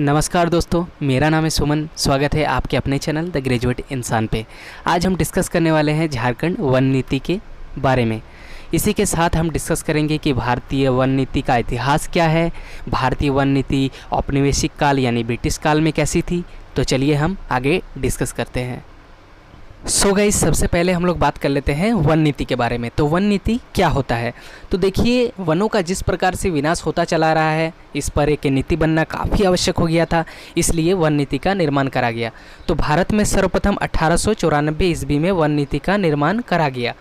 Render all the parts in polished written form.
नमस्कार दोस्तों, मेरा नाम है सुमन। स्वागत है आपके अपने चैनल द ग्रेजुएट इंसान पे। आज हम डिस्कस करने वाले हैं झारखंड वन नीति के बारे में। इसी के साथ हम डिस्कस करेंगे कि भारतीय वन नीति का इतिहास क्या है, भारतीय वन नीति औपनिवेशिक काल यानी ब्रिटिश काल में कैसी थी। तो चलिए हम आगे डिस्कस करते हैं। सो गाइस, सबसे पहले हम लोग बात कर लेते हैं वन नीति के बारे में। तो वन नीति क्या होता है? तो देखिए, वनों का जिस प्रकार से विनाश होता चला रहा है, इस पर एक नीति बनना काफ़ी आवश्यक हो गया था, इसलिए वन नीति का निर्माण करा गया। तो भारत में सर्वप्रथम 1894 ईस्वी में वन नीति का निर्माण करा गया।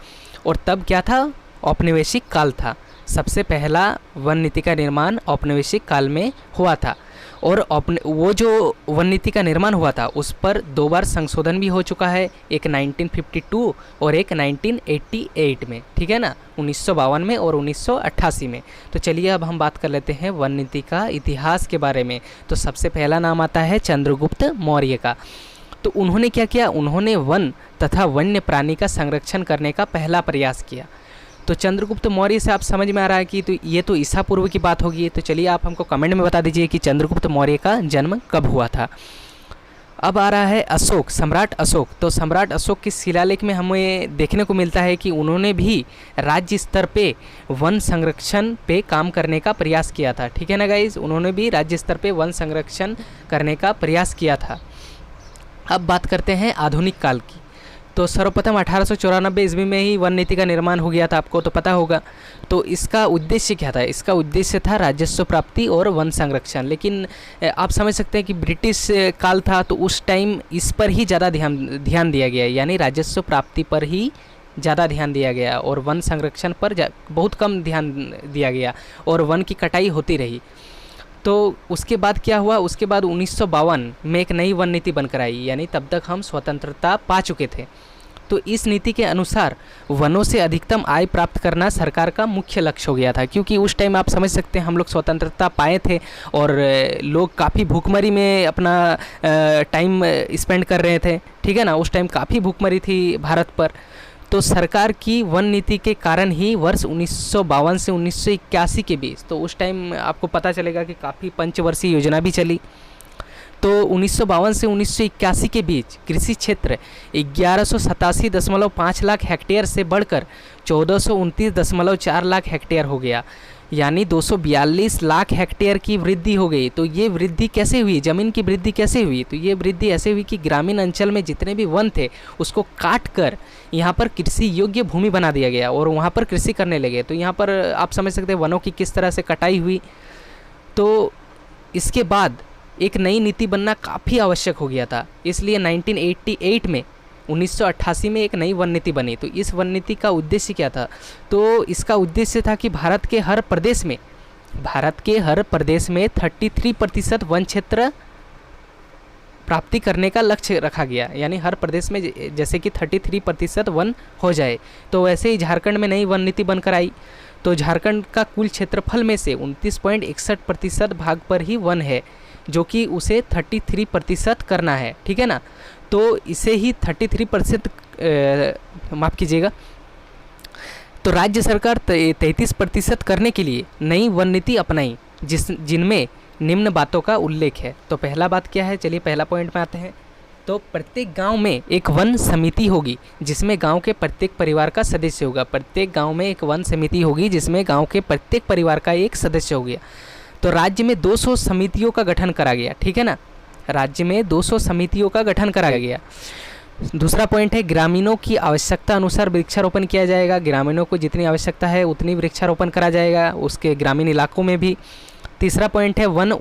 और तब क्या था? औपनिवेशिक काल था। सबसे पहला वन नीति का निर्माण औपनिवेशिक काल में हुआ था। और वो जो वन नीति का निर्माण हुआ था उस पर 2 बार संशोधन भी हो चुका है, एक 1952 और एक 1988 में, ठीक है ना, 1952 में और 1988 में। तो चलिए अब हम बात कर लेते हैं वन नीति का इतिहास के बारे में। तो सबसे पहला नाम आता है चंद्रगुप्त मौर्य का। तो उन्होंने क्या किया? उन्होंने वन तथा वन्य प्राणी का संरक्षण करने का पहला प्रयास किया। तो चंद्रगुप्त मौर्य से आप समझ में आ रहा है कि ये तो ईसा पूर्व की बात होगी। तो चलिए आप हमको कमेंट में बता दीजिए कि चंद्रगुप्त मौर्य का जन्म कब हुआ था। अब आ रहा है अशोक, सम्राट अशोक। तो सम्राट अशोक के शिलालेख में हमें देखने को मिलता है कि उन्होंने भी राज्य स्तर पे वन संरक्षण पे काम करने का प्रयास किया था, ठीक है ना गाइज। उन्होंने भी राज्य स्तर पे वन संरक्षण करने का प्रयास किया था। अब बात करते हैं आधुनिक काल की। तो सर्वप्रथम 1894 ईस्वी में ही वन नीति का निर्माण हो गया था, आपको तो पता होगा। तो इसका उद्देश्य क्या था? इसका उद्देश्य था राजस्व प्राप्ति और वन संरक्षण। लेकिन आप समझ सकते हैं कि ब्रिटिश काल था, तो उस टाइम इस पर ही ज़्यादा ध्यान दिया गया, यानी राजस्व प्राप्ति पर ही ज़्यादा ध्यान दिया गया और वन संरक्षण पर बहुत कम ध्यान दिया गया और वन की कटाई होती रही। तो उसके बाद क्या हुआ? उसके बाद 1952 में एक नई वन नीति बनकर आई, यानी तब तक हम स्वतंत्रता पा चुके थे। तो इस नीति के अनुसार वनों से अधिकतम आय प्राप्त करना सरकार का मुख्य लक्ष्य हो गया था, क्योंकि उस टाइम आप समझ सकते हैं हम लोग स्वतंत्रता पाए थे और लोग काफ़ी भूखमरी में अपना टाइम स्पेंड कर रहे थे, ठीक है ना। उस टाइम काफ़ी भूखमरी थी भारत पर। तो सरकार की वन नीति के कारण ही वर्ष 1952 से 1981 के बीच, तो उस टाइम आपको पता चलेगा कि काफ़ी पंचवर्षीय योजना भी चली। तो 1952 से 1981 के बीच कृषि क्षेत्र 1187.5 लाख हेक्टेयर से बढ़कर 1429.4 लाख हेक्टेयर हो गया, यानी 242 लाख हेक्टेयर की वृद्धि हो गई। तो ये वृद्धि कैसे हुई? ज़मीन की वृद्धि कैसे हुई? तो ये वृद्धि ऐसे हुई कि ग्रामीण अंचल में जितने भी वन थे उसको काट कर यहाँ पर कृषि योग्य भूमि बना दिया गया और वहाँ पर कृषि करने लगे। तो यहाँ पर आप समझ सकते हैं वनों की किस तरह से कटाई हुई। तो इसके बाद एक नई नीति बनना काफ़ी आवश्यक हो गया था, इसलिए 1988 में 1988 में एक नई वन नीति बनी। तो इस वन नीति का उद्देश्य क्या था? तो इसका उद्देश्य था कि भारत के हर प्रदेश में 33% वन क्षेत्र प्राप्ति करने का लक्ष्य रखा गया, यानी हर प्रदेश में जैसे कि 33% वन हो जाए। तो वैसे ही झारखंड में नई वन नीति बनकर आई। तो झारखंड का कुल क्षेत्रफल में से 29.61% भाग पर ही वन है, जो कि उसे 33% करना है, ठीक है ना। तो इसे ही 33% माफ़ कीजिएगा। तो राज्य सरकार 33% करने के लिए नई वन नीति अपनाई, जिनमें निम्न बातों का उल्लेख है। तो पहला बात क्या है? चलिए पहला पॉइंट में आते हैं। तो प्रत्येक गांव में एक वन समिति होगी जिसमें गांव के प्रत्येक परिवार का सदस्य होगा। प्रत्येक गांव में एक वन समिति होगी जिसमें गांव के प्रत्येक परिवार का एक सदस्य हो गया। तो राज्य में 200 समितियों का गठन करा गया, ठीक है ना। राज्य में 200 समितियों का गठन करा गया। दूसरा पॉइंट है ग्रामीणों की आवश्यकता अनुसार वृक्षारोपण किया जाएगा। ग्रामीणों को जितनी आवश्यकता है उतनी वृक्षारोपण करा जाएगा उसके ग्रामीण इलाकों में भी। तीसरा पॉइंट है वन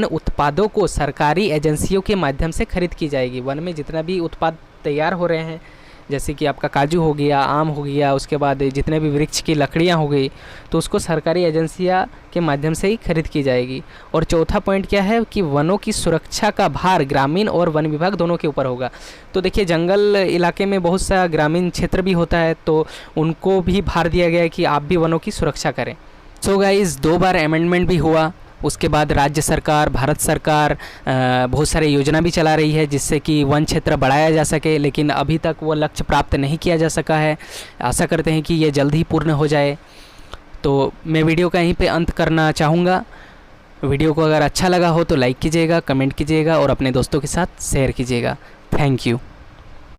उत्पादों को सरकारी एजेंसियों के माध्यम से खरीद की जाएगी। वन में जितना भी उत्पाद तैयार हो रहे हैं, जैसे कि आपका काजू हो गया, आम हो गया, उसके बाद जितने भी वृक्ष की लकड़ियाँ हो गई, तो उसको सरकारी एजेंसियाँ के माध्यम से ही खरीद की जाएगी। और चौथा पॉइंट क्या है कि वनों की सुरक्षा का भार ग्रामीण और वन विभाग दोनों के ऊपर होगा। तो देखिए, जंगल इलाके में बहुत सा ग्रामीण क्षेत्र भी होता है, तो उनको भी भार दिया गया है कि आप भी वनों की सुरक्षा करें। सो गाइस, 2 बार अमेंडमेंट भी हुआ। उसके बाद राज्य सरकार, भारत सरकार बहुत सारे योजना भी चला रही है जिससे कि वन क्षेत्र बढ़ाया जा सके, लेकिन अभी तक वो लक्ष्य प्राप्त नहीं किया जा सका है। आशा करते हैं कि ये जल्द ही पूर्ण हो जाए। तो मैं वीडियो का यहीं पे अंत करना चाहूँगा। वीडियो को अगर अच्छा लगा हो तो लाइक कीजिएगा, कमेंट कीजिएगा और अपने दोस्तों के साथ शेयर कीजिएगा। Thank you.